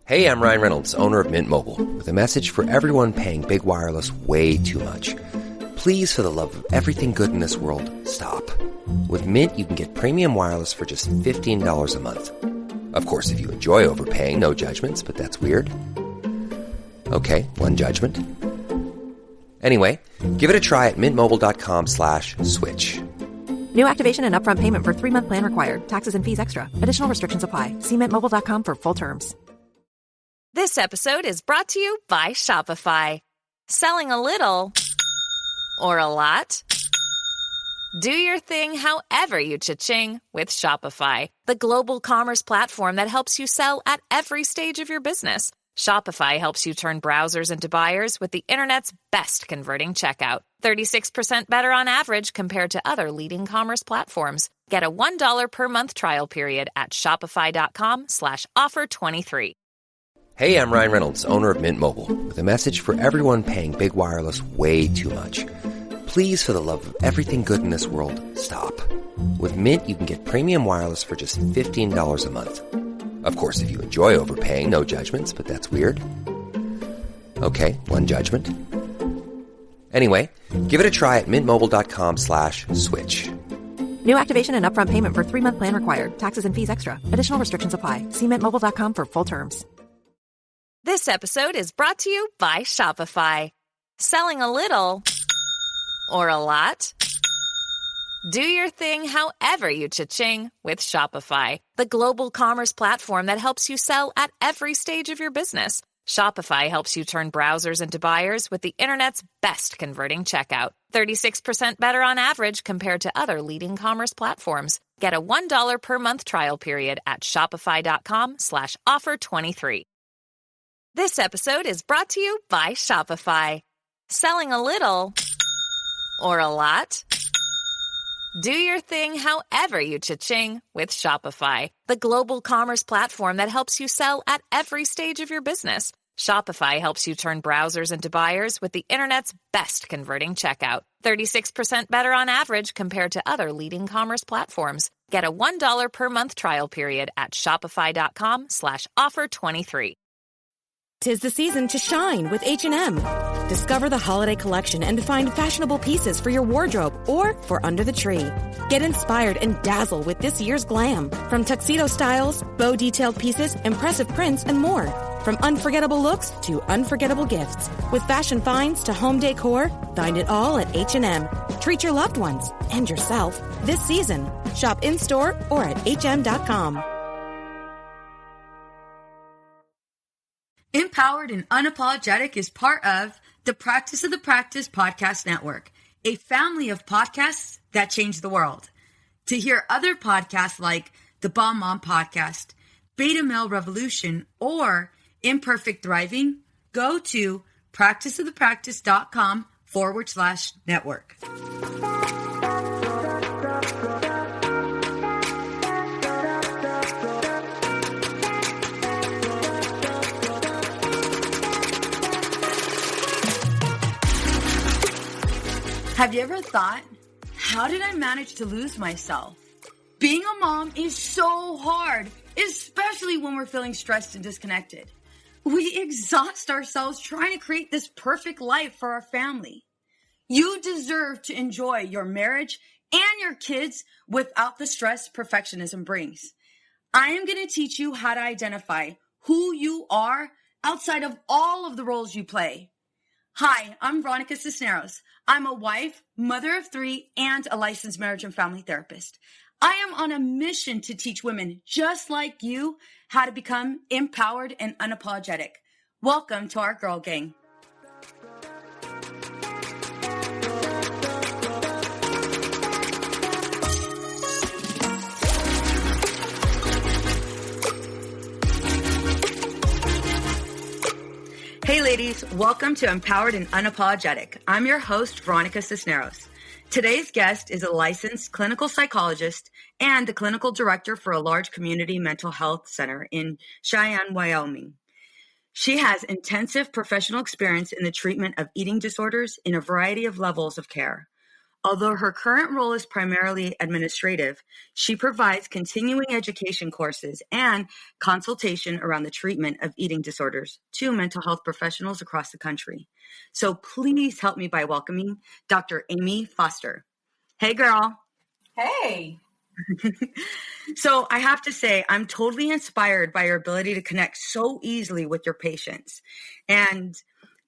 Hey, I'm Ryan Reynolds, owner of Mint Mobile, with a message for everyone paying big wireless way too much. Please, for the love of everything good in this world, stop. With Mint, you can get premium wireless for just $15 a month. Of course, if you enjoy overpaying, no judgments, but that's weird. Okay, one judgment. Anyway, give it a try at mintmobile.com/switch. New activation and upfront payment for 3-month plan required. Taxes and fees extra. Additional restrictions apply. See mintmobile.com for full terms. This episode is brought to you by Shopify. Selling a little or a lot? Do your thing however you cha-ching with Shopify, the global commerce platform that helps you sell at every stage of your business. Shopify helps you turn browsers into buyers with the internet's best converting checkout. 36% better on average compared to other leading commerce platforms. Get a $1 per month trial period at shopify.com/offer23. Hey, I'm Ryan Reynolds, owner of Mint Mobile, with a message for everyone paying big wireless way too much. Please, for the love of everything good in this world, stop. With Mint, you can get premium wireless for just $15 a month. Of course, if you enjoy overpaying, no judgments, but that's weird. Okay, one judgment. Anyway, give it a try at mintmobile.com/switch. New activation and upfront payment for 3-month plan required. Taxes and fees extra. Additional restrictions apply. See mintmobile.com for full terms. This episode is brought to you by Shopify. Selling a little or a lot? Do your thing however you cha-ching with Shopify, the global commerce platform that helps you sell at every stage of your business. Shopify helps you turn browsers into buyers with the internet's best converting checkout. 36% better on average compared to other leading commerce platforms. Get a $1 per month trial period at shopify.com/offer23. This episode is brought to you by Shopify. Selling a little or a lot? Do your thing however you cha-ching with Shopify, the global commerce platform that helps you sell at every stage of your business. Shopify helps you turn browsers into buyers with the internet's best converting checkout. 36% better on average compared to other leading commerce platforms. Get a $1 per month trial period at shopify.com/offer23. 'Tis the season to shine with H&M. Discover the holiday collection and find fashionable pieces for your wardrobe or for under the tree. Get inspired and dazzle with this year's glam. From tuxedo styles, bow detailed pieces, impressive prints, and more. From unforgettable looks to unforgettable gifts. With fashion finds to home decor, find it all at H&M. Treat your loved ones and yourself this season. Shop in-store or at hm.com. Empowered and Unapologetic is part of the Practice of the Practice Podcast Network, a family of podcasts that change the world. To hear other podcasts like the Bomb Mom Podcast, Beta Male Revolution, or Imperfect Thriving, go to practiceofthepractice.com/network. Have you ever thought, how did I manage to lose myself? Being a mom is so hard, especially when we're feeling stressed and disconnected. We exhaust ourselves trying to create this perfect life for our family. You deserve to enjoy your marriage and your kids without the stress perfectionism brings. I am going to teach you how to identify who you are outside of all of the roles you play. Hi, I'm Veronica Cisneros. I'm a wife, mother of 3, and a licensed marriage and family therapist. I am on a mission to teach women just like you how to become empowered and unapologetic. Welcome to our Girl Gang. Hey ladies, welcome to Empowered and Unapologetic. I'm your host, Veronica Cisneros. Today's guest is a licensed clinical psychologist and the clinical director for a large community mental health center in Cheyenne, Wyoming. She has intensive professional experience in the treatment of eating disorders in a variety of levels of care. Although her current role is primarily administrative, she provides continuing education courses and consultation around the treatment of eating disorders to mental health professionals across the country. So please help me by welcoming Dr. Aimee Foster. Hey, girl. Hey. So I have to say, I'm totally inspired by your ability to connect so easily with your patients. And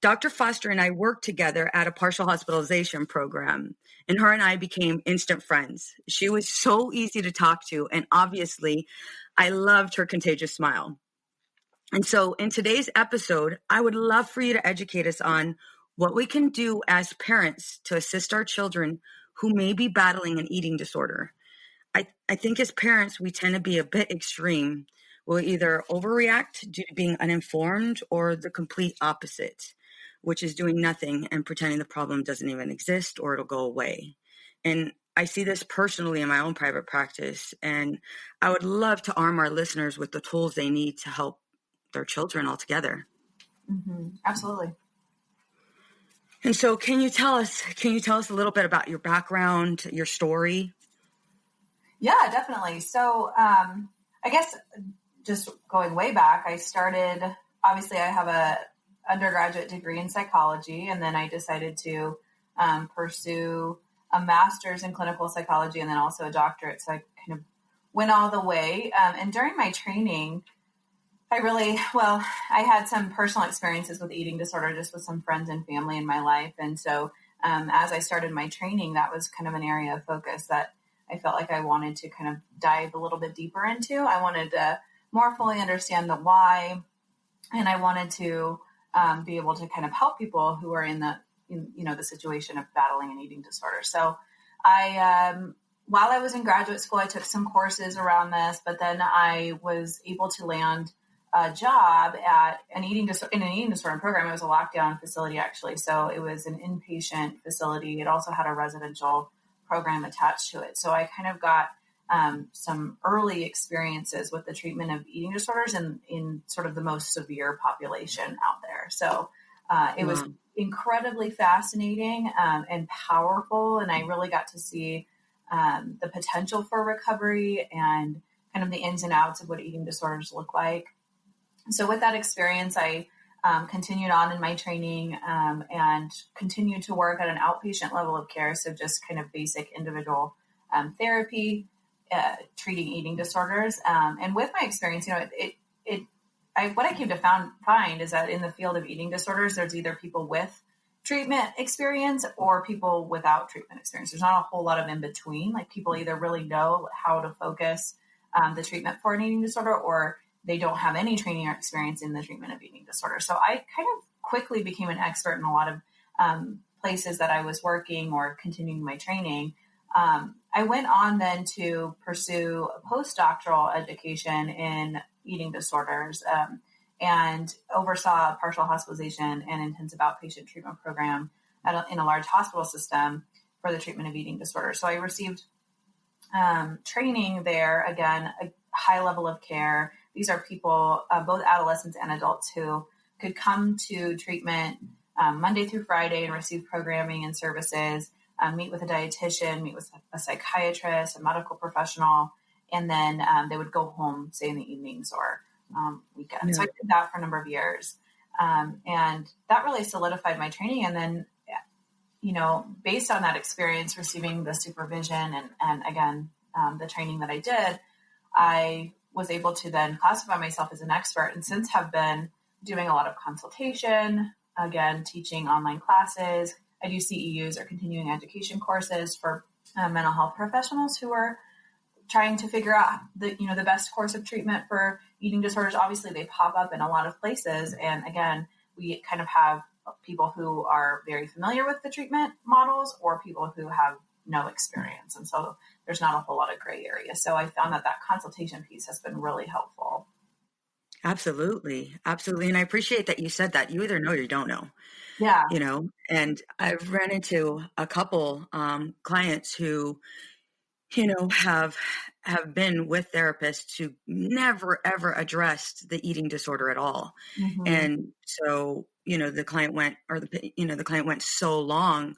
Dr. Foster and I worked together at a partial hospitalization program, and her and I became instant friends. She was so easy to talk to, and obviously, I loved her contagious smile. And so in today's episode, I would love for you to educate us on what we can do as parents to assist our children who may be battling an eating disorder. I think as parents, we tend to be a bit extreme. We'll either overreact due to being uninformed or the complete opposite, which is doing nothing and pretending the problem doesn't even exist or it'll go away. And I see this personally in my own private practice, and I would love to arm our listeners with the tools they need to help their children altogether. Mm-hmm. Absolutely. And so can you tell us a little bit about your background, your story? Yeah, definitely. So I guess just going way back, obviously I have a undergraduate degree in psychology, and then I decided to pursue a master's in clinical psychology and then also a doctorate. So I kind of went all the way. And during my training, I had some personal experiences with eating disorder, just with some friends and family in my life. And so as I started my training, that was kind of an area of focus that I felt like I wanted to kind of dive a little bit deeper into. I wanted to more fully understand the why, and I wanted to be able to kind of help people who are in the situation of battling an eating disorder. So while I was in graduate school, I took some courses around this, but then I was able to land a job at in an eating disorder program. It was a lockdown facility, actually. So it was an inpatient facility. It also had a residential program attached to it. So I kind of got some early experiences with the treatment of eating disorders in sort of the most severe population out there. So it was incredibly fascinating and powerful. And I really got to see the potential for recovery and kind of the ins and outs of what eating disorders look like. So with that experience, I continued on in my training and continued to work at an outpatient level of care. So just kind of basic individual therapy, treating eating disorders. And with my experience, what I came to find is that in the field of eating disorders, there's either people with treatment experience or people without treatment experience. There's not a whole lot of in between. Like people either really know how to focus the treatment for an eating disorder, or they don't have any training or experience in the treatment of eating disorder. So I kind of quickly became an expert in a lot of places that I was working or continuing my training. I went on then to pursue a postdoctoral education in eating disorders and oversaw a partial hospitalization and intensive outpatient treatment program in a large hospital system for the treatment of eating disorders. So I received training there, again, a high level of care. These are people, both adolescents and adults, who could come to treatment Monday through Friday and receive programming and services, meet with a dietitian, meet with a psychiatrist, a medical professional, and then they would go home, say in the evenings or weekends. Yeah. So I did that for a number of years. And that really solidified my training. And then, based on that experience, receiving the supervision and again, the training that I did, I was able to then classify myself as an expert, and since have been doing a lot of consultation, again, teaching online classes. I do CEUs or continuing education courses for mental health professionals who are trying to figure out the best course of treatment for eating disorders. Obviously, they pop up in a lot of places. And again, we kind of have people who are very familiar with the treatment models or people who have no experience. And so there's not a whole lot of gray area. So I found that consultation piece has been really helpful. Absolutely. Absolutely. And I appreciate that you said that. You either know or you don't know. Yeah. And I've ran into a couple clients who, have been with therapists who never, ever addressed the eating disorder at all. Mm-hmm. And so, the client went so long,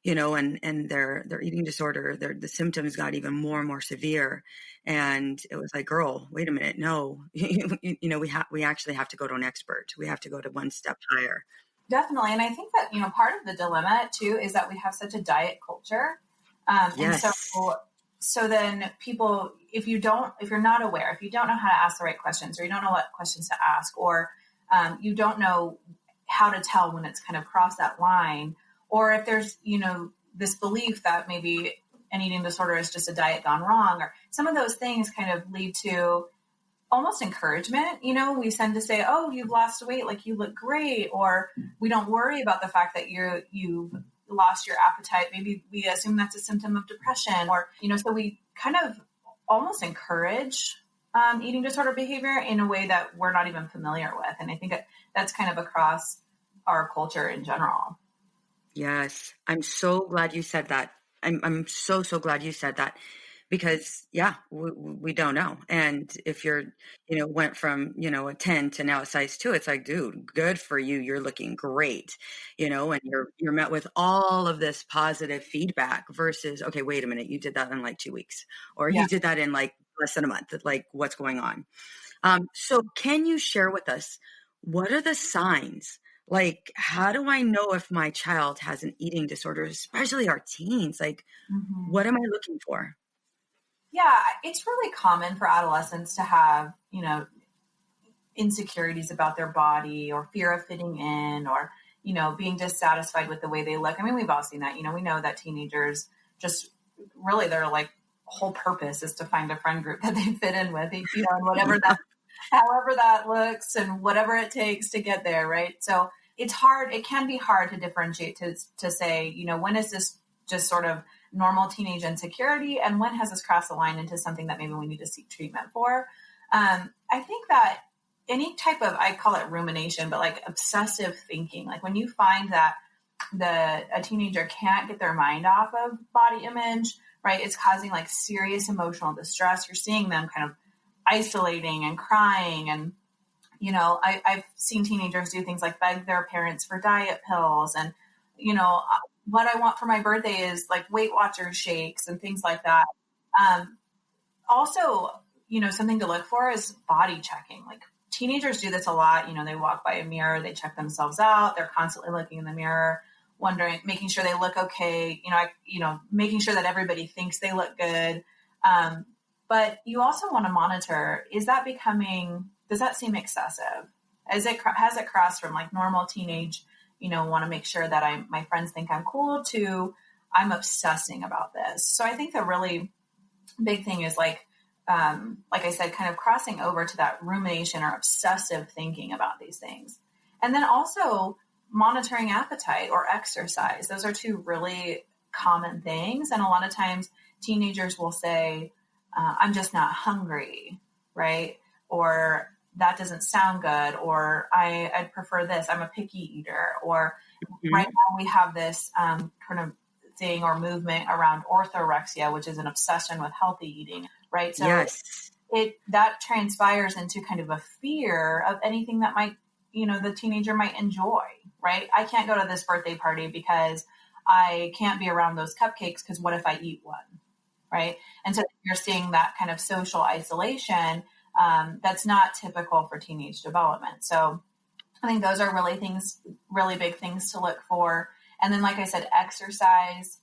and their eating disorder, the symptoms got even more and more severe. And it was like, girl, wait a minute. No, we actually have to go to an expert. We have to go to one step higher. Definitely. And I think that, part of the dilemma too, is that we have such a diet culture. Yes. And so then people, if you're not aware, if you don't know how to ask the right questions, or you don't know what questions to ask, or you don't know how to tell when it's kind of crossed that line, or if there's, this belief that maybe an eating disorder is just a diet gone wrong, or some of those things kind of lead to almost encouragement. We tend to say, oh, you've lost weight, like you look great, or we don't worry about the fact that you've lost your appetite. Maybe we assume that's a symptom of depression, or, so we kind of almost encourage eating disorder behavior in a way that we're not even familiar with. And I think that's kind of across our culture in general. Yes. I'm so glad you said that. I'm so glad you said that, because we don't know. And if you're, went from, a 10 to now a size 2, it's like, dude, good for you. You're looking great, and you're met with all of this positive feedback versus, okay, wait a minute, you did that in like 2 weeks, or you did that in like less than a month. Like, what's going on? So can you share with us, what are the signs? Like, how do I know if my child has an eating disorder, especially our teens? Like, what am I looking for? Yeah, it's really common for adolescents to have, insecurities about their body, or fear of fitting in, or, being dissatisfied with the way they look. I mean, we've all seen that. We know that teenagers just really, their like whole purpose is to find a friend group that they fit in with, and whatever that, however that looks, and whatever it takes to get there. Right. So it's hard. It can be hard to differentiate, to say, when is this just sort of normal teenage insecurity, and when has this crossed the line into something that maybe we need to seek treatment for? I think that any type of, I call it rumination, but like obsessive thinking, like when you find that a teenager can't get their mind off of body image, right? It's causing like serious emotional distress. You're seeing them kind of isolating and crying. And, I've seen teenagers do things like beg their parents for diet pills, and, what I want for my birthday is like Weight Watchers shakes and things like that. Also, something to look for is body checking. Like teenagers do this a lot. They walk by a mirror, they check themselves out. They're constantly looking in the mirror, wondering, making sure they look okay. Making sure that everybody thinks they look good. But you also want to monitor, does that seem excessive? Has it crossed from like normal teenage, want to make sure that my friends think I'm cool, to I'm obsessing about this. So I think the really big thing is like I said, kind of crossing over to that rumination or obsessive thinking about these things. And then also monitoring appetite or exercise. Those are two really common things. And a lot of times teenagers will say, I'm just not hungry, right? Or that doesn't sound good, or I'd prefer this. I'm a picky eater. Or right now we have this kind of thing or movement around orthorexia, which is an obsession with healthy eating, right? So that transpires into kind of a fear of anything that might, the teenager might enjoy, right? I can't go to this birthday party because I can't be around those cupcakes, because what if I eat one, right? And so you're seeing that kind of social isolation that's not typical for teenage development. So I think those are really big things to look for. And then, like I said, exercise,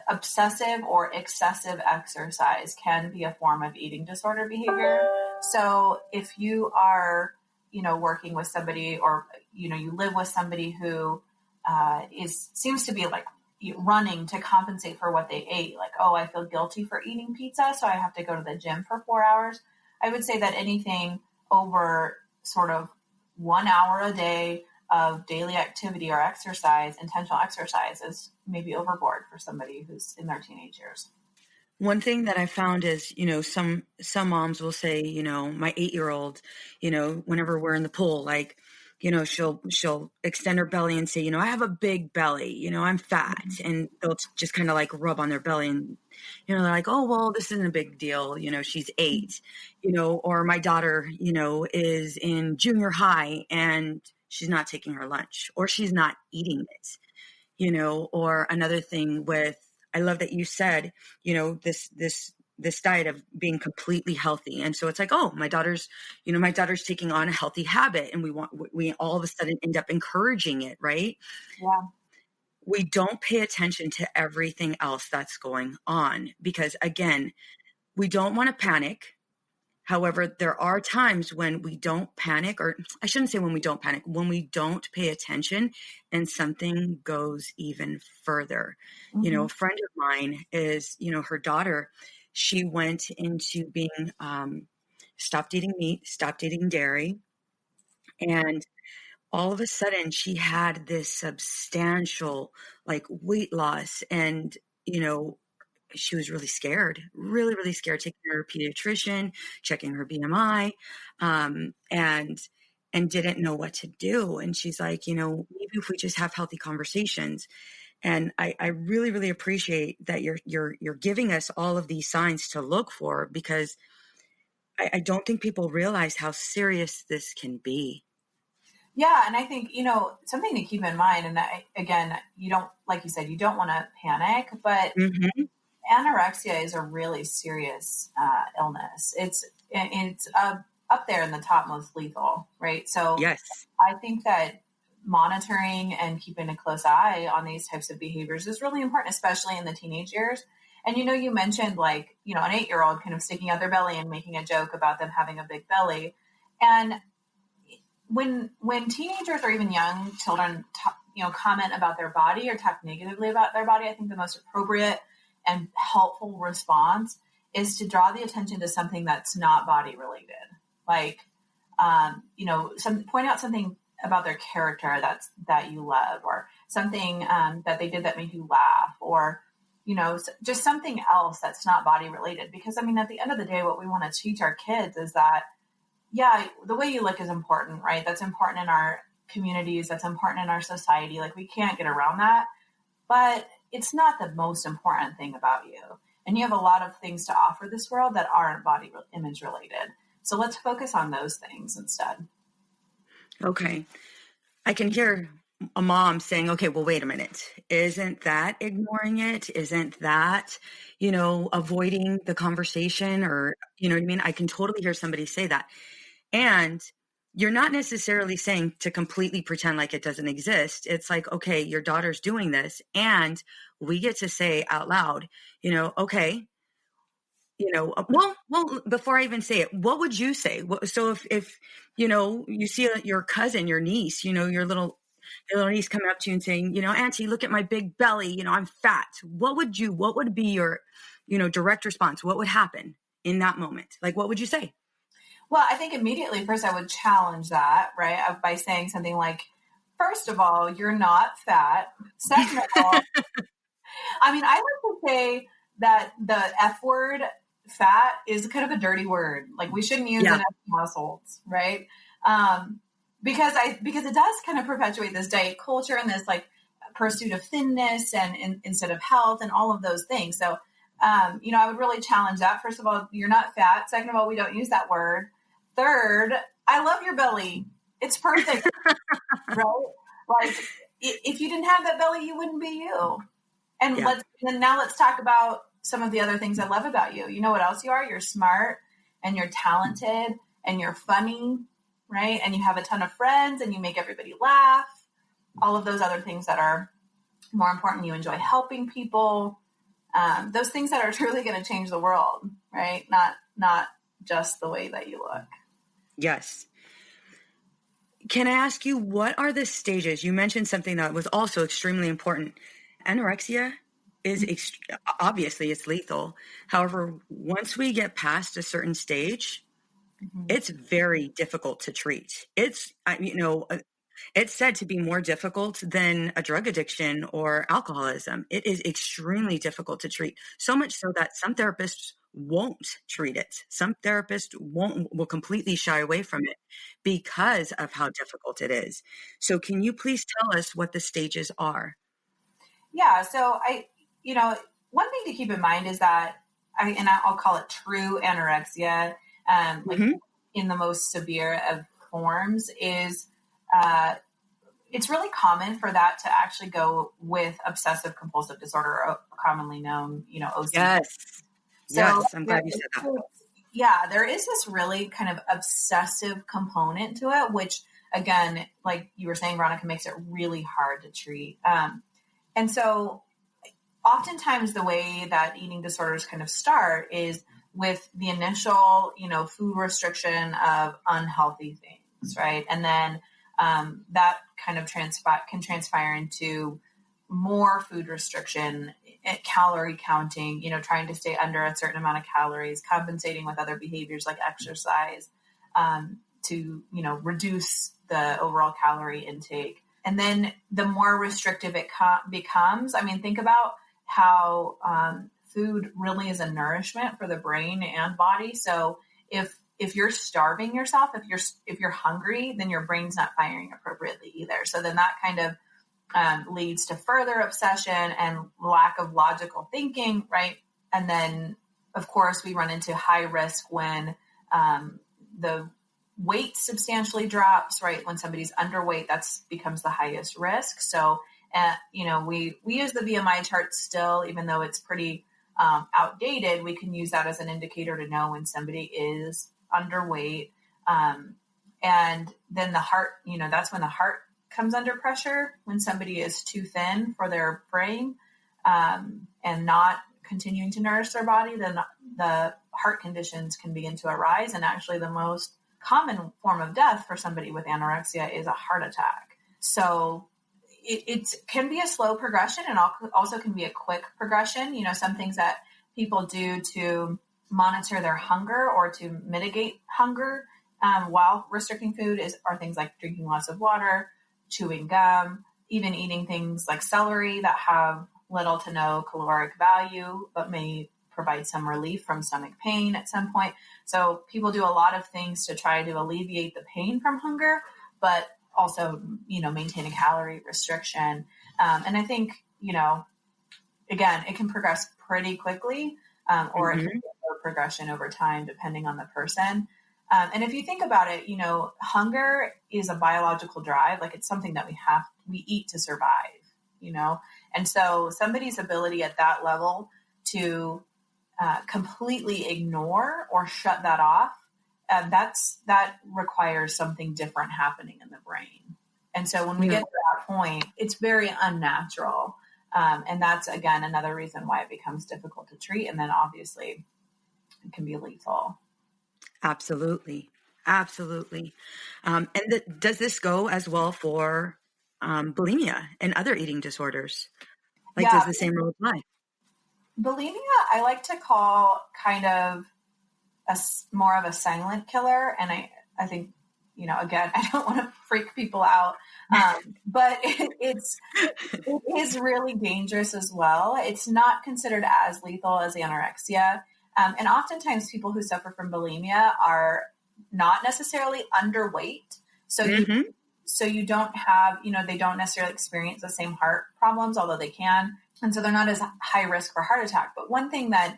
obsessive or excessive exercise can be a form of eating disorder behavior. So if you are, working with somebody, or, you live with somebody who seems to be like running to compensate for what they ate, like, oh, I feel guilty for eating pizza, so I have to go to the gym for 4 hours. I would say that anything over sort of 1 hour a day of daily activity or exercise, intentional exercise, is maybe overboard for somebody who's in their teenage years. One thing that I found is, some moms will say, my 8-year-old, whenever we're in the pool, like, she'll extend her belly and say, I have a big belly, I'm fat. And they'll just kind of like rub on their belly, and, they're like, oh, well, this isn't a big deal. She's 8, or my daughter, is in junior high and she's not taking her lunch, or she's not eating it, or another thing with, I love that you said, this diet of being completely healthy. And so it's like, oh, my daughter's taking on a healthy habit, and we all of a sudden end up encouraging it. Right. Yeah. We don't pay attention to everything else that's going on because, again, we don't want to panic. However, there are times when we don't panic, or I shouldn't say when we don't panic, when we don't pay attention and something goes even further. Mm-hmm. A friend of mine is, her daughter, she went into being, stopped eating meat, stopped eating dairy. And all of a sudden she had this substantial weight loss, and, she was really scared, really, really scared, taking her pediatrician, checking her BMI, and didn't know what to do. And she's like, maybe if we just have healthy conversations. And I really, really appreciate that you're giving us all of these signs to look for, because I don't think people realize how serious this can be. Yeah. And I think, something to keep in mind, and again, you don't, like you said, you don't want to panic, but Mm-hmm. anorexia is a really serious illness. It's up there in the top most lethal, right? So Yes. I think that monitoring and keeping a close eye on these types of behaviors is really important, especially in the teenage years. And, you mentioned an 8-year-old kind of sticking out their belly and making a joke about them having a big belly. And when teenagers or even young children, comment about their body or talk negatively about their body, I think the most appropriate and helpful response is to draw the attention to something that's not body related. Like, point out something about their character that you love, or something that they did that made you laugh, or, just something else that's not body related. Because at the end of the day, what we want to teach our kids is that, yeah, the way you look is important, right? That's important in our communities. That's important in our society. Like, we can't get around that, but it's not the most important thing about you. And you have a lot of things to offer this world that aren't body image related. So let's focus on those things instead. Okay. I can hear a mom saying, okay, well, wait a minute. Isn't that ignoring it? Isn't that, avoiding the conversation, or, you know what I mean? I can totally hear somebody say that. And you're not necessarily saying to completely pretend like it doesn't exist. It's like, okay, your daughter's doing this, and we get to say out loud, okay, well, before I even say it, what would you say? So if you see your cousin, your niece, your little niece coming up to you and saying, Auntie, look at my big belly, I'm fat. What would be your, direct response? What would happen in that moment? Like, what would you say? Well, I think immediately first I would challenge that, right? By saying something like, first of all, you're not fat. Second of all, I like to say that the F word, fat, is kind of a dirty word. Like, we shouldn't use it in households, right? Because it does kind of perpetuate this diet culture and this pursuit of thinness and instead of health and all of those things. So, I would really challenge that. First of all, you're not fat. Second of all, we don't use that word. Third, I love your belly. It's perfect, right? Like, if you didn't have that belly, you wouldn't be you. And now let's talk about some of the other things I love about you. You know what else you are? You're smart, and you're talented, and you're funny, right? And you have a ton of friends, and you make everybody laugh. All of those other things that are more important. You enjoy helping people. Those things that are truly going to change the world, right? Not just the way that you look. Yes. Can I ask you, what are the stages? You mentioned something that was also extremely important. Anorexia is obviously it's lethal. However, once we get past a certain stage, it's very difficult to treat. It's said to be more difficult than a drug addiction or alcoholism. It is extremely difficult to treat, so much so that some therapists won't treat it. Some therapists will completely shy away from it because of how difficult it is. So can you please tell us what the stages are? Yeah. So one thing to keep in mind is that I'll call it true anorexia, in the most severe of forms, is it's really common for that to actually go with obsessive compulsive disorder, or commonly known, OCD. Yes. So Yes. I'm glad you said that. Yeah, there is this really kind of obsessive component to it, which again, like you were saying, Veronica, makes it really hard to treat. And so oftentimes the way that eating disorders kind of start is with the initial, food restriction of unhealthy things, right? And then that kind of can transpire into more food restriction, calorie counting, trying to stay under a certain amount of calories, compensating with other behaviors like exercise to, reduce the overall calorie intake. And then the more restrictive it becomes, think about how food really is a nourishment for the brain and body. So if you're starving yourself, if you're hungry, then your brain's not firing appropriately either. So then that kind of leads to further obsession and lack of logical thinking, right? And then, of course, we run into high risk when the weight substantially drops, right? When somebody's underweight, that's becomes the highest risk. So, we use the BMI chart still, even though it's pretty outdated. We can use that as an indicator to know when somebody is underweight. And then the heart, that's when the heart comes under pressure, when somebody is too thin for their frame and not continuing to nourish their body. Then the heart conditions can begin to arise. And actually the most common form of death for somebody with anorexia is a heart attack. So it can be a slow progression and also can be a quick progression. Some things that people do to monitor their hunger or to mitigate hunger while restricting food are things like drinking lots of water, chewing gum, even eating things like celery that have little to no caloric value, but may provide some relief from stomach pain at some point. So people do a lot of things to try to alleviate the pain from hunger, but also, maintain a calorie restriction. And I think, again, it can progress pretty quickly, or it can be a progression over time, depending on the person. And if you think about it, hunger is a biological drive. Like it's something that we eat to survive, and so somebody's ability at that level to completely ignore or shut that off, that requires something different happening in the brain. And so when we get to that point, it's very unnatural. And that's, again, another reason why it becomes difficult to treat. And then obviously it can be lethal. Absolutely. Absolutely. And does this go as well for bulimia and other eating disorders? Does the same rule apply? Bulimia, I like to call kind of more of a silent killer. And I think, again, I don't want to freak people out, but it is really dangerous as well. It's not considered as lethal as anorexia. And oftentimes people who suffer from bulimia are not necessarily underweight. So you don't have, they don't necessarily experience the same heart problems, although they can. And so they're not as high risk for heart attack. But one thing that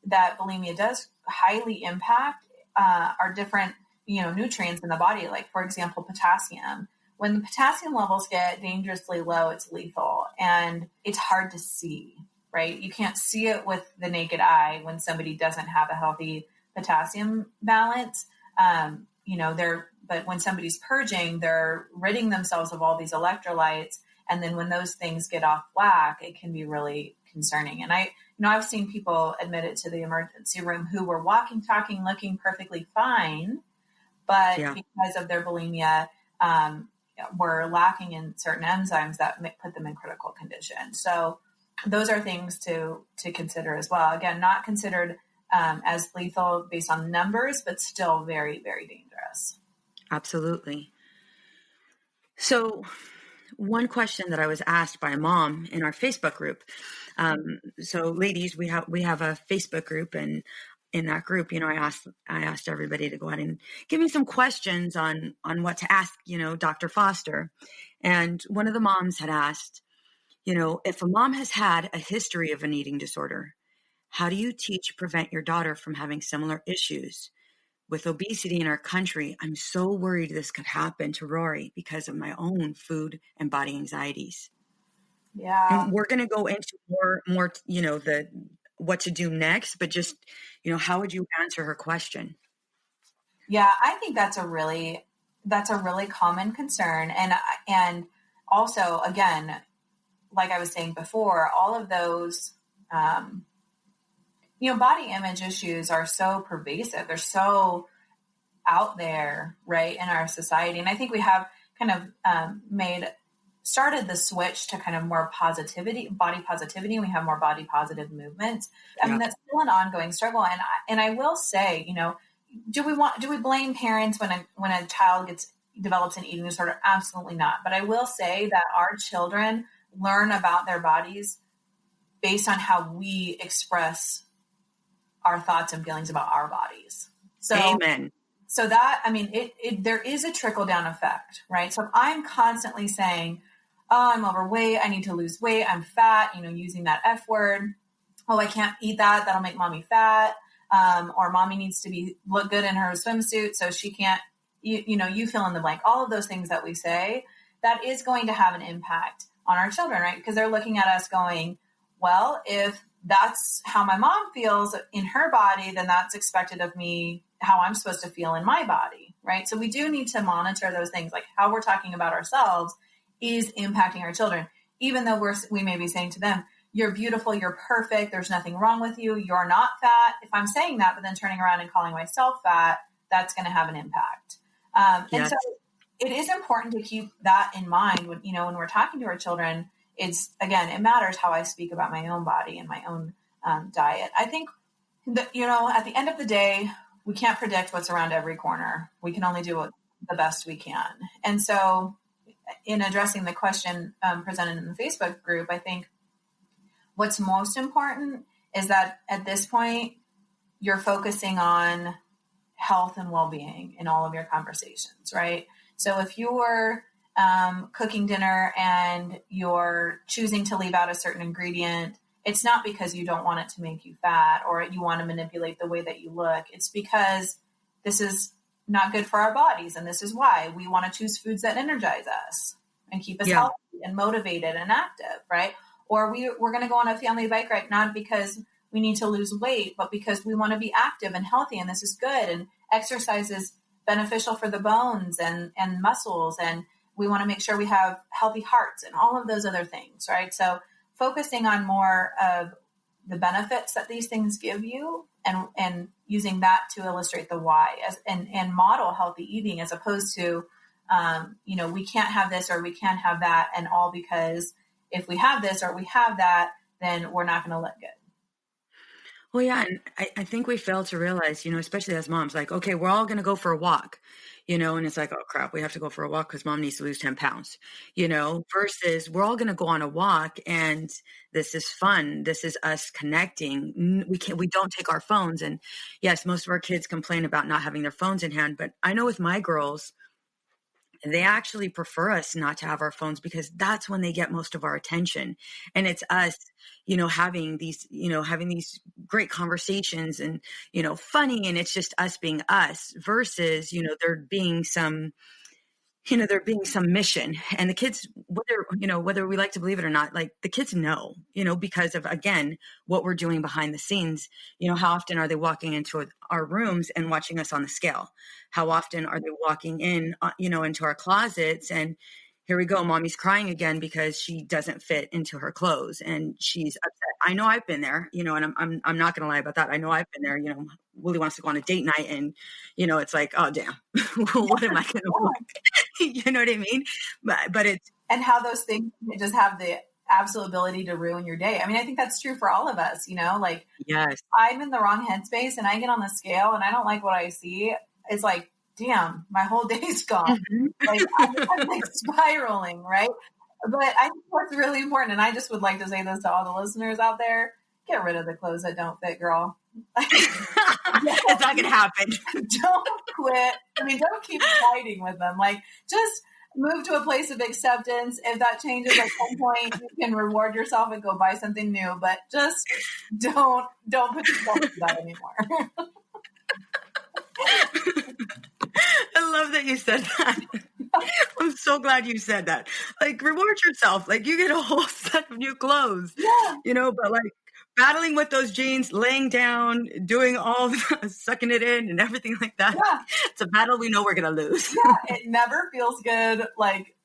bulimia does highly impact are different, nutrients in the body. Like, for example, potassium. When the potassium levels get dangerously low, it's lethal and it's hard to see, right? You can't see it with the naked eye when somebody doesn't have a healthy potassium balance. But when somebody's purging, they're ridding themselves of all these electrolytes. And then when those things get off whack, it can be really concerning. And I've seen people admitted to the emergency room who were walking, talking, looking perfectly fine, but because of their bulimia, were lacking in certain enzymes that put them in critical condition. So those are things to consider as well. Again, not considered as lethal based on numbers, but still very, very dangerous. Absolutely. So one question that I was asked by a mom in our Facebook group. So ladies, we have a Facebook group, and in that group, I asked everybody to go ahead and give me some questions on what to ask, Dr. Foster. And one of the moms had asked, if a mom has had a history of an eating disorder, how do you prevent your daughter from having similar issues? with obesity in our country, I'm so worried this could happen to Rory because of my own food and body anxieties. Yeah. And we're going to go into more, the what to do next, but just, how would you answer her question? Yeah, I think that's a really common concern. And also, again, like I was saying before, all of those, body image issues are so pervasive. They're so out there, right, in our society. And I think we have kind of started the switch to kind of more body positivity. We have more body positive movements. I mean, that's still an ongoing struggle. And I will say, do we blame parents when a child develops an eating disorder? Absolutely not. But I will say that our children learn about their bodies based on how we express our thoughts and feelings about our bodies. So, amen. So that, I mean, there is a trickle down effect, right? So if I'm constantly saying, oh, I'm overweight, I need to lose weight, I'm fat, using that F word. Oh, I can't eat that. That'll make mommy fat. Or mommy needs to look good in her swimsuit, so she can't, you fill in the blank. All of those things that we say, that is going to have an impact on our children, right? Because they're looking at us going, well, if that's how my mom feels in her body, then that's expected of me, how I'm supposed to feel in my body, right? So we do need to monitor those things, like how we're talking about ourselves is impacting our children, even though we may be saying to them, you're beautiful, you're perfect, there's nothing wrong with you, you're not fat. If I'm saying that, but then turning around and calling myself fat, that's going to have an impact. And so it is important to keep that in mind when we're talking to our children. It's, again, it matters how I speak about my own body and my own diet. I think that, at the end of the day, we can't predict what's around every corner. We can only do the best we can. And so in addressing the question presented in the Facebook group, I think what's most important is that at this point, you're focusing on health and well-being in all of your conversations, right? So if you're cooking dinner and you're choosing to leave out a certain ingredient, it's not because you don't want it to make you fat or you want to manipulate the way that you look. It's because this is not good for our bodies. And this is why we want to choose foods that energize us and keep us healthy and motivated and active, right? Or we're going to go on a family bike ride, not because we need to lose weight, but because we want to be active and healthy. And this is good. And exercise is beneficial for the bones and muscles. And we want to make sure we have healthy hearts and all of those other things, right? So focusing on more of the benefits that these things give you and using that to illustrate the why and model healthy eating, as opposed to, we can't have this or we can't have that. And all because if we have this or we have that, then we're not going to look good. Well, yeah. And I think we fail to realize, especially as moms, like, okay, we're all going to go for a walk, and it's like, oh crap, we have to go for a walk because mom needs to lose 10 pounds, versus we're all going to go on a walk and this is fun. This is us connecting. We don't take our phones. And yes, most of our kids complain about not having their phones in hand, but I know with my girls, they actually prefer us not to have our phones because that's when they get most of our attention. And it's us, having these great conversations and, funny. And it's just us being us versus, there being some mission. And the kids, whether we like to believe it or not, like the kids know, because of, again, what we're doing behind the scenes. How often are they walking into our rooms and watching us on the scale? How often are they walking in, into our closets and here we go, mommy's crying again because she doesn't fit into her clothes and she's upset. I know I've been there, and I'm not going to lie about that. I know I've been there, Willie wants to go on a date night and, it's like, oh, damn, what am I going to look? You know what I mean? But it's. And how those things just have the absolute ability to ruin your day. I mean, I think that's true for all of us, like, yes, I'm in the wrong headspace and I get on the scale and I don't like what I see. It's like, damn, my whole day's gone. Mm-hmm. Like I'm like spiraling, right? But I think what's really important, and I just would like to say this to all the listeners out there, get rid of the clothes that don't fit, girl. It's not gonna happen. Don't quit. I mean, don't keep fighting with them. Like, just move to a place of acceptance. If that changes at some point, you can reward yourself and go buy something new. But just don't put yourself through that anymore. I love that you said that. I'm so glad you said that. Like, reward yourself. Like, you get a whole set of new clothes, but like battling with those jeans, laying down, doing all sucking it in and everything like that. Yeah. It's a battle we know we're going to lose. It never feels good. Like,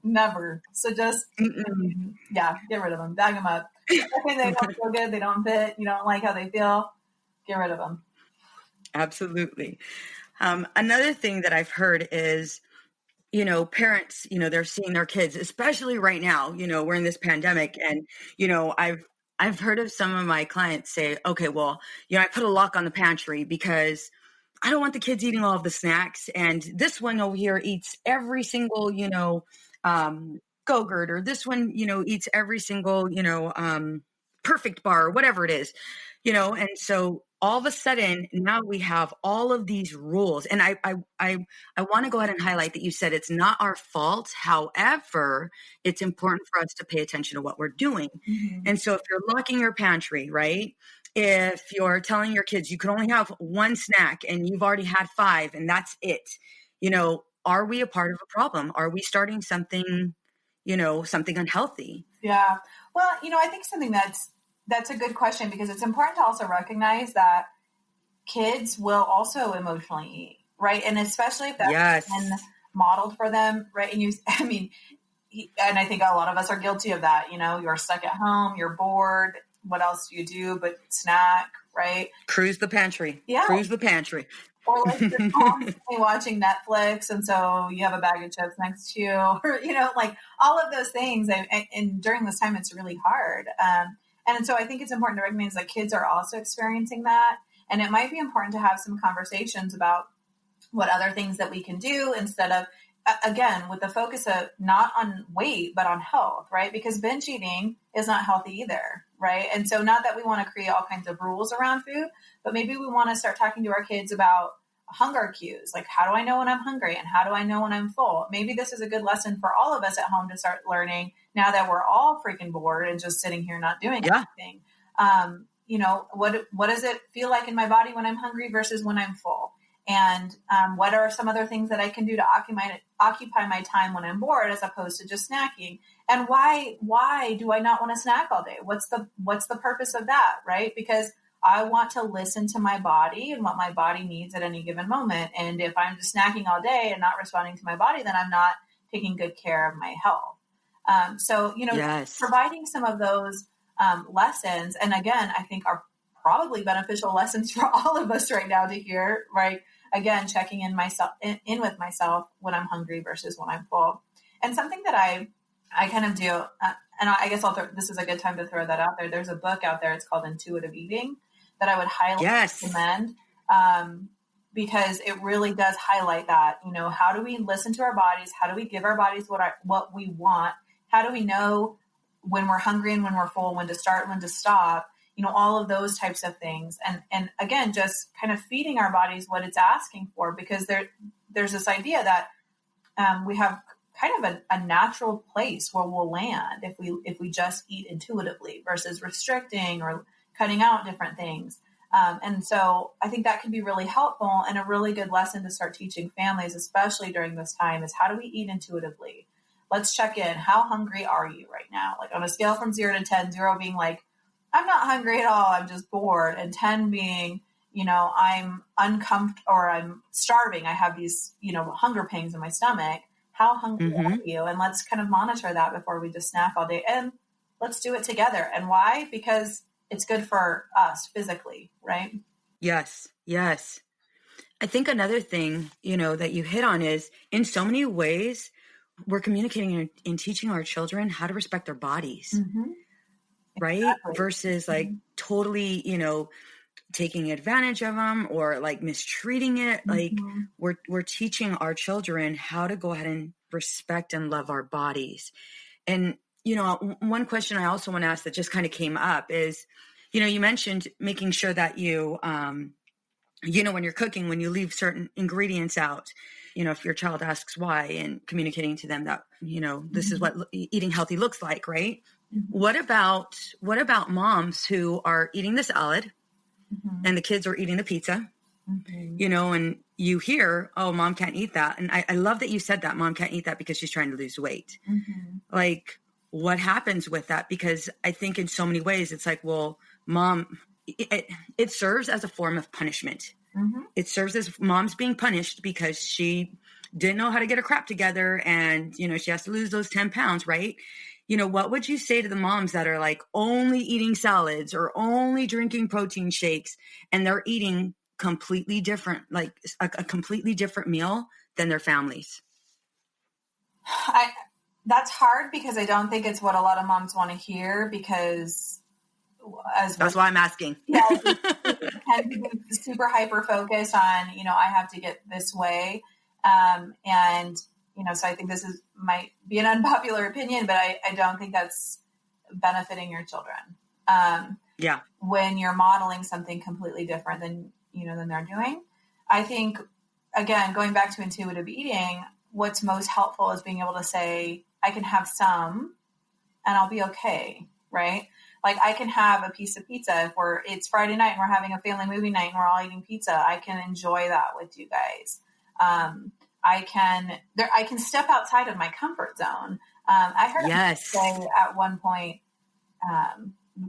never. So just, get rid of them. Bag them up. If they don't feel good, they don't fit, you don't like how they feel, get rid of them. Absolutely. Another thing that I've heard is, parents, they're seeing their kids, especially right now, we're in this pandemic. And, I've heard of some of my clients say, okay, well, I put a lock on the pantry because I don't want the kids eating all of the snacks. And this one over here eats every single, Go-Gurt, or this one, eats every single, Perfect Bar, or whatever it is, and so all of a sudden now we have all of these rules. And I want to go ahead and highlight that you said it's not our fault. However, it's important for us to pay attention to what we're doing. Mm-hmm. And so if you're locking your pantry, right? If you're telling your kids you can only have one snack and you've already had 5 and that's it, are we a part of a problem? Are we starting something, something unhealthy? Yeah. Well, I think something that's a good question, because it's important to also recognize that kids will also emotionally eat, right? And especially if that's been modeled for them, right? And and I think a lot of us are guilty of that. You're stuck at home, you're bored. What else do you do but snack, right? Cruise the pantry. Yeah. Cruise the pantry. Or like you're constantly watching Netflix, and so you have a bag of chips next to you, or, like all of those things. And during this time, it's really hard. And so I think it's important to recognize that kids are also experiencing that. And it might be important to have some conversations about what other things that we can do instead of, again, with the focus of not on weight, but on health, right? Because binge eating is not healthy either, right? And so not that we want to create all kinds of rules around food, but maybe we want to start talking to our kids about hunger cues. Like, how do I know when I'm hungry, and how do I know when I'm full? Maybe this is a good lesson for all of us at home to start learning now that we're all freaking bored and just sitting here not doing anything. What does it feel like in my body when I'm hungry versus when I'm full? And what are some other things that I can do to occupy my time when I'm bored, as opposed to just snacking? And why do I not want to snack all day? What's the purpose of that, right? Because I want to listen to my body and what my body needs at any given moment. And if I'm just snacking all day and not responding to my body, then I'm not taking good care of my health. Providing some of those lessons, and again, I think are probably beneficial lessons for all of us right now to hear, right? Again, checking in with myself when I'm hungry versus when I'm full. And something that I kind of do, and I guess this is a good time to throw that out there. There's a book out there. It's called Intuitive Eating that I would highly recommend, because it really does highlight that, how do we listen to our bodies? How do we give our bodies what we want? How do we know when we're hungry and when we're full, when to start, when to stop? All of those types of things. And again, just kind of feeding our bodies what it's asking for, because there's this idea that we have kind of a natural place where we'll land if we just eat intuitively versus restricting or cutting out different things. And so I think that can be really helpful, and a really good lesson to start teaching families, especially during this time, is how do we eat intuitively? Let's check in. How hungry are you right now? Like on a scale from 0 to 10, 0 being like, I'm not hungry at all, I'm just bored. And 10 being, I'm uncomfortable or I'm starving. I have these, hunger pangs in my stomach. How hungry are you? And let's kind of monitor that before we just snack all day. And let's do it together. And why? Because it's good for us physically, right? Yes. Yes. I think another thing, that you hit on is, in so many ways, we're communicating and teaching our children how to respect their bodies. Mm-hmm. Right. Exactly. Versus like totally, taking advantage of them or like mistreating it. Mm-hmm. Like we're teaching our children how to go ahead and respect and love our bodies. And, one question I also want to ask that just kind of came up is, you mentioned making sure that you, when you're cooking, when you leave certain ingredients out, if your child asks why, and communicating to them that, this is what eating healthy looks like. Right. What about moms who are eating the salad and the kids are eating the pizza, and you hear, oh, mom can't eat that. And I love that you said that mom can't eat that because she's trying to lose weight. Mm-hmm. Like, what happens with that? Because I think in so many ways, it's like, well, mom, it serves as a form of punishment. Mm-hmm. It serves as mom's being punished because she didn't know how to get her crap together. And, you know, she has to lose those 10 pounds, right? You know, what would you say to the moms that are like only eating salads or only drinking protein shakes, and they're eating completely different, like a completely different meal than their families? That's hard because I don't think it's what a lot of moms want to hear, because that's why I'm asking. Yeah, we tend to be super hyper focused on, you know, I have to get this way. And, you know, so I think this might be an unpopular opinion, but I don't think that's benefiting your children. Yeah. When you're modeling something completely different than they're doing. I think, again, going back to intuitive eating, what's most helpful is being able to say, I can have some and I'll be okay. Right. Like, I can have a piece of pizza if it's Friday night and we're having a family movie night and we're all eating pizza. I can enjoy that with you guys. I can step outside of my comfort zone. I heard her say at one point,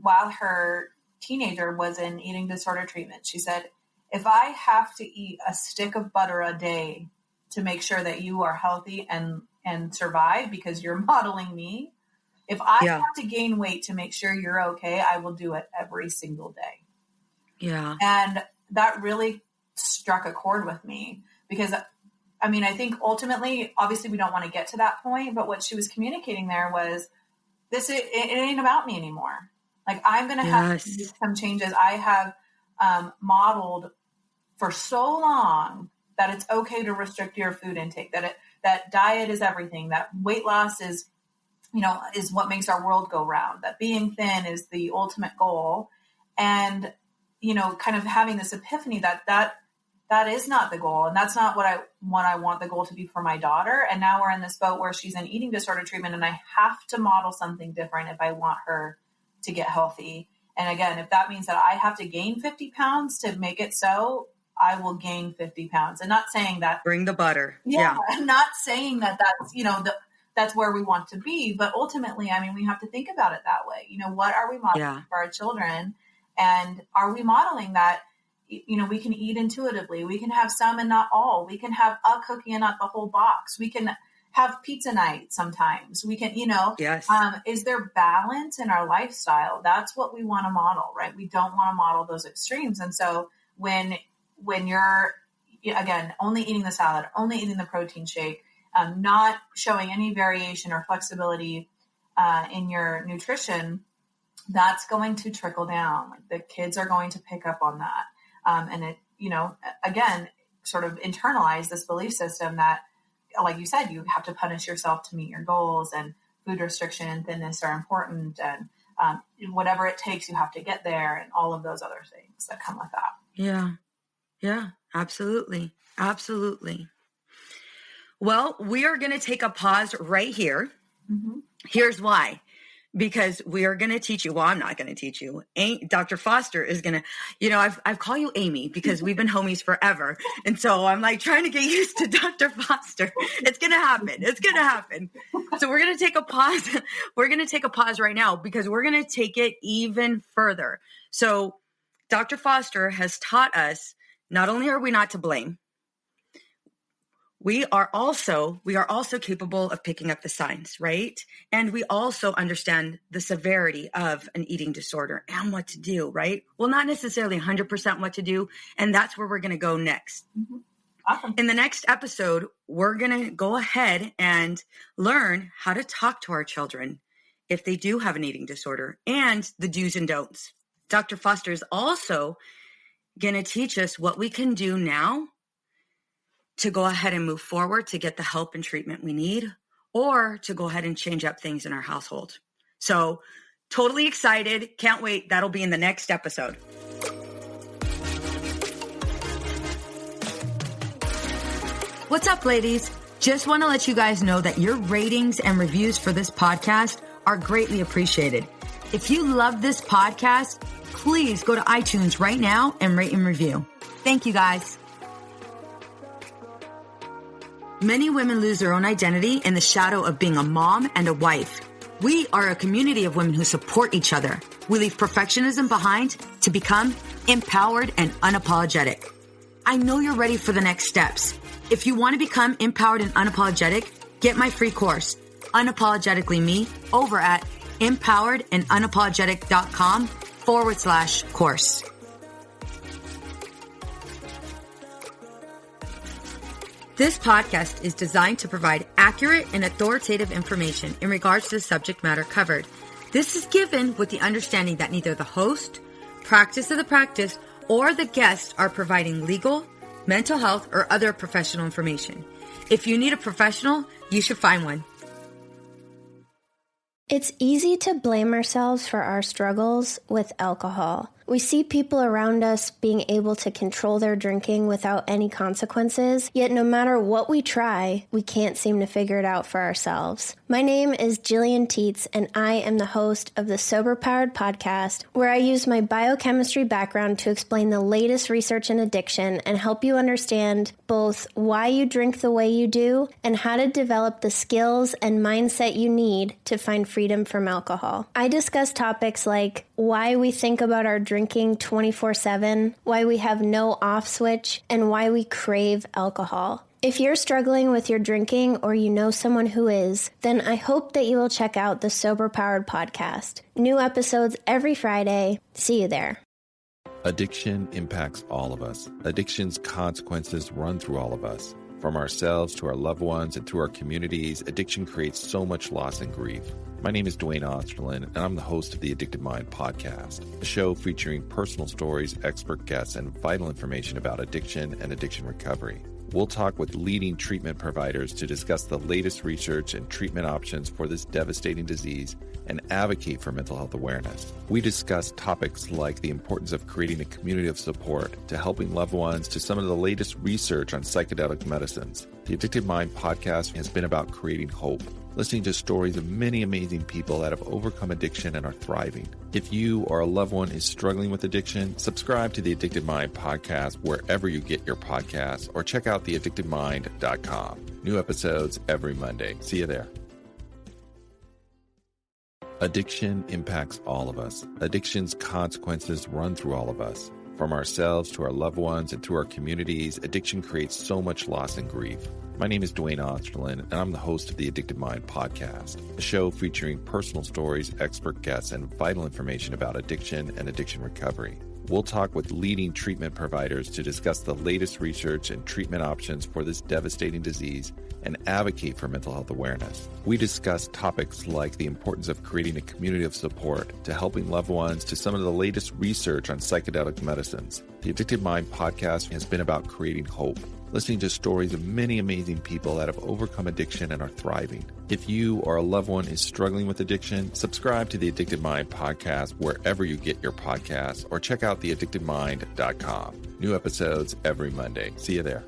while her teenager was in eating disorder treatment, she said, if I have to eat a stick of butter a day to make sure that you are healthy and survive because you're modeling me, if I have to gain weight to make sure you're okay, I will do it every single day. Yeah. And that really struck a chord with me, because I mean, I think ultimately, obviously we don't want to get to that point, but what she was communicating there was it ain't about me anymore. Like, I'm going to have to make some changes. I have modeled for so long that it's okay to restrict your food intake, that diet is everything, that weight loss is what makes our world go round, that being thin is the ultimate goal. And, you know, kind of having this epiphany that is not the goal. And that's not what I want the goal to be for my daughter. And now we're in this boat where she's in eating disorder treatment, and I have to model something different if I want her to get healthy. And again, if that means that I have to gain 50 pounds to make it so, I will gain 50 pounds. And not saying that. Bring the butter. Yeah. Not saying that that's, you know, that's where we want to be. But ultimately, I mean, we have to think about it that way. You know, what are we modeling for our children? And are we modeling that, you know, we can eat intuitively, we can have some and not all, we can have a cookie and not the whole box, we can have pizza night sometimes, we can, you know, is there balance in our lifestyle? That's what we want to model, right? We don't want to model those extremes. And so when you're, again, only eating the salad, only eating the protein shake, not showing any variation or flexibility in your nutrition, that's going to trickle down. Like, the kids are going to pick up on that. And it, you know, again, sort of internalize this belief system that, like you said, you have to punish yourself to meet your goals, and food restriction and thinness are important, and whatever it takes, you have to get there, and all of those other things that come with that. Yeah. Yeah, absolutely. Absolutely. Well, we are going to take a pause right here. Mm-hmm. Here's why. Because we are going to teach you. Well, I'm not going to teach you. Dr. Foster is going to, you know, I've called you Aimee because we've been homies forever. And so I'm like trying to get used to Dr. Foster. It's going to happen. It's going to happen. So we're going to take a pause. We're going to take a pause right now because we're going to take it even further. So Dr. Foster has taught us, not only are we not to blame, we are also capable of picking up the signs, right? And we also understand the severity of an eating disorder and what to do, right? Well, not necessarily 100% what to do. And that's where we're going to go next. Mm-hmm. Awesome. In the next episode, we're going to go ahead and learn how to talk to our children if they do have an eating disorder, and the do's and don'ts. Dr. Foster is also going to teach us what we can do now to go ahead and move forward to get the help and treatment we need, or to go ahead and change up things in our household. So totally excited. Can't wait. That'll be in the next episode. What's up, ladies? Just want to let you guys know that your ratings and reviews for this podcast are greatly appreciated. If you love this podcast, please go to iTunes right now and rate and review. Thank you, guys. Many women lose their own identity in the shadow of being a mom and a wife. We are a community of women who support each other. We leave perfectionism behind to become empowered and unapologetic. I know you're ready for the next steps. If you want to become empowered and unapologetic, get my free course, Unapologetically Me, over at empoweredandunapologetic.com/course. This podcast is designed to provide accurate and authoritative information in regards to the subject matter covered. This is given with the understanding that neither the host, practice of the practice, or the guest are providing legal, mental health, or other professional information. If you need a professional, you should find one. It's easy to blame ourselves for our struggles with alcohol. We see people around us being able to control their drinking without any consequences, yet no matter what we try, we can't seem to figure it out for ourselves. My name is Jillian Teets, and I am the host of the Sober Powered podcast, where I use my biochemistry background to explain the latest research in addiction and help you understand both why you drink the way you do and how to develop the skills and mindset you need to find freedom from alcohol. I discuss topics like why we think about our drinking 24/7, why we have no off switch, and why we crave alcohol. If you're struggling with your drinking or you know someone who is, then I hope that you will check out the Sober Powered podcast. New episodes every Friday. See you there. Addiction impacts all of us. Addiction's consequences run through all of us. From ourselves to our loved ones and through our communities, addiction creates so much loss and grief. My name is Dwayne Osterlin, and I'm the host of the Addicted Mind podcast, a show featuring personal stories, expert guests, and vital information about addiction and addiction recovery. We'll talk with leading treatment providers to discuss the latest research and treatment options for this devastating disease and advocate for mental health awareness. We discuss topics like the importance of creating a community of support, to helping loved ones, to some of the latest research on psychedelic medicines. The Addicted Mind podcast has been about creating hope, listening to stories of many amazing people that have overcome addiction and are thriving. If you or a loved one is struggling with addiction, subscribe to the Addicted Mind podcast wherever you get your podcasts, or check out theaddictedmind.com. New episodes every Monday. See you there. Addiction impacts all of us. Addiction's consequences run through all of us. From ourselves to our loved ones and through our communities, addiction creates so much loss and grief. My name is Dwayne Osterlin, and I'm the host of the Addicted Mind podcast, a show featuring personal stories, expert guests, and vital information about addiction and addiction recovery. We'll talk with leading treatment providers to discuss the latest research and treatment options for this devastating disease and advocate for mental health awareness. We discuss topics like the importance of creating a community of support, to helping loved ones, to some of the latest research on psychedelic medicines. The Addicted Mind podcast has been about creating hope, listening to stories of many amazing people that have overcome addiction and are thriving. If you or a loved one is struggling with addiction, subscribe to the Addicted Mind podcast wherever you get your podcasts, or check out theaddictedmind.com. New episodes every Monday. See you there.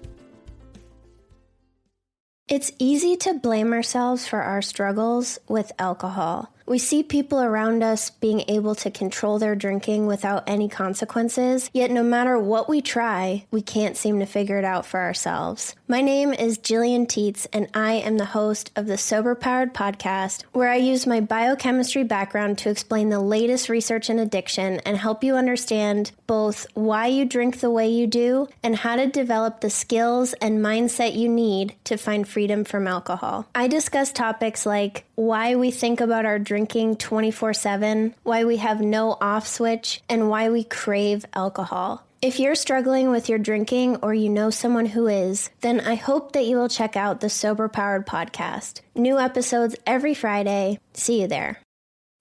It's easy to blame ourselves for our struggles with alcohol. We see people around us being able to control their drinking without any consequences, yet no matter what we try, we can't seem to figure it out for ourselves. My name is Jillian Teets, and I am the host of the Sober Powered podcast, where I use my biochemistry background to explain the latest research in addiction and help you understand both why you drink the way you do and how to develop the skills and mindset you need to find freedom from alcohol. I discuss topics like why we think about our drinking 24/7, why we have no off switch, and why we crave alcohol. If you're struggling with your drinking or you know someone who is, then I hope that you will check out the Sober Powered podcast. New episodes every Friday. See you there.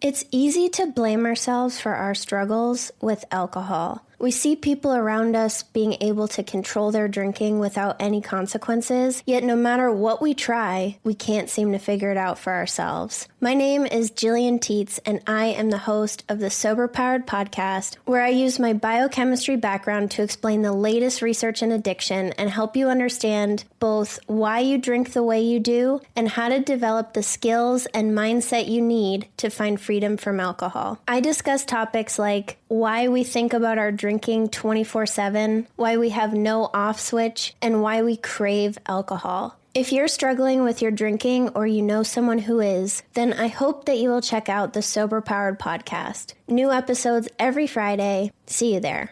It's easy to blame ourselves for our struggles with alcohol. We see people around us being able to control their drinking without any consequences, yet no matter what we try, we can't seem to figure it out for ourselves. My name is Jillian Teets, and I am the host of the Sober Powered podcast, where I use my biochemistry background to explain the latest research in addiction and help you understand both why you drink the way you do and how to develop the skills and mindset you need to find freedom from alcohol. I discuss topics like why we think about our drinking drinking 24/7, why we have no off switch, and why we crave alcohol. If you're struggling with your drinking or you know someone who is, then I hope that you will check out the Sober Powered podcast. New episodes every Friday. See you there.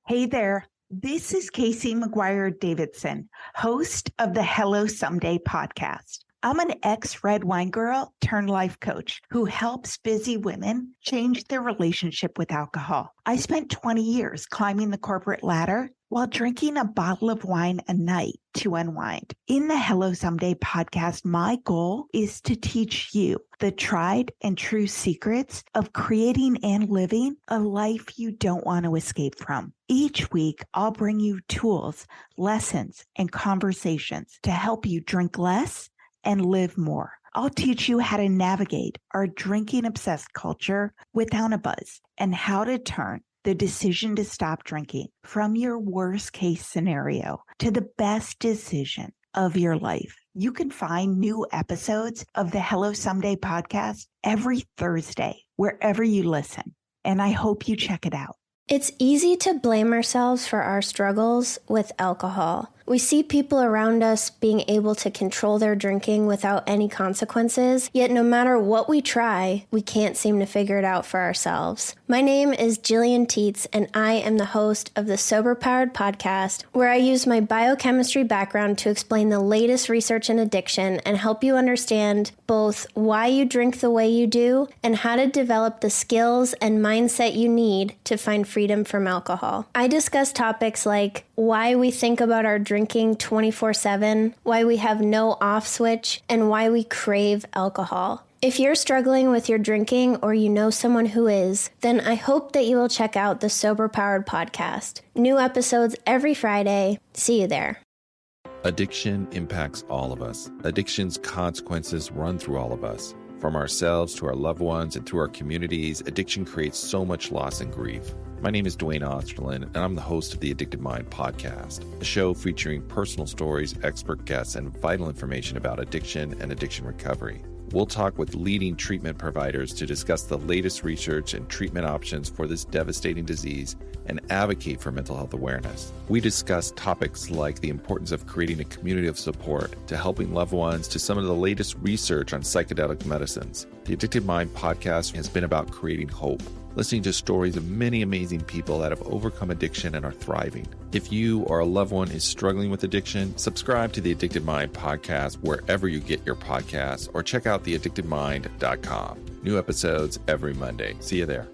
Hey there. This is Casey McGuire Davidson, host of the Hello Someday podcast. I'm an ex-red wine girl turned life coach who helps busy women change their relationship with alcohol. I spent 20 years climbing the corporate ladder while drinking a bottle of wine a night to unwind. In the Hello Someday podcast, my goal is to teach you the tried and true secrets of creating and living a life you don't want to escape from. Each week, I'll bring you tools, lessons, and conversations to help you drink less and live more. I'll teach you how to navigate our drinking-obsessed culture without a buzz and how to turn the decision to stop drinking from your worst-case scenario to the best decision of your life. You can find new episodes of the Hello Someday podcast every Thursday, wherever you listen, and I hope you check it out. It's easy to blame ourselves for our struggles with alcohol. We see people around us being able to control their drinking without any consequences, yet no matter what we try, we can't seem to figure it out for ourselves. My name is Jillian Teets, and I am the host of the Sober Powered podcast, where I use my biochemistry background to explain the latest research in addiction and help you understand both why you drink the way you do and how to develop the skills and mindset you need to find freedom from alcohol. I discuss topics like why we think about our drinking 24/7, why we have no off switch, and why we crave alcohol. If you're struggling with your drinking or you know someone who is, then I hope that you will check out the Sober Powered podcast. New episodes every Friday. See you there. Addiction impacts all of us. Addiction's consequences run through all of us. From ourselves to our loved ones and through our communities, addiction creates so much loss and grief. My name is Dwayne Osterlin, and I'm the host of the Addicted Mind podcast, a show featuring personal stories, expert guests, and vital information about addiction and addiction recovery. We'll talk with leading treatment providers to discuss the latest research and treatment options for this devastating disease and advocate for mental health awareness. We discuss topics like the importance of creating a community of support to helping loved ones to some of the latest research on psychedelic medicines. The Addicted Mind podcast has been about creating hope, listening to stories of many amazing people that have overcome addiction and are thriving. If you or a loved one is struggling with addiction, subscribe to the Addicted Mind podcast wherever you get your podcasts or check out theaddictedmind.com. New episodes every Monday. See you there.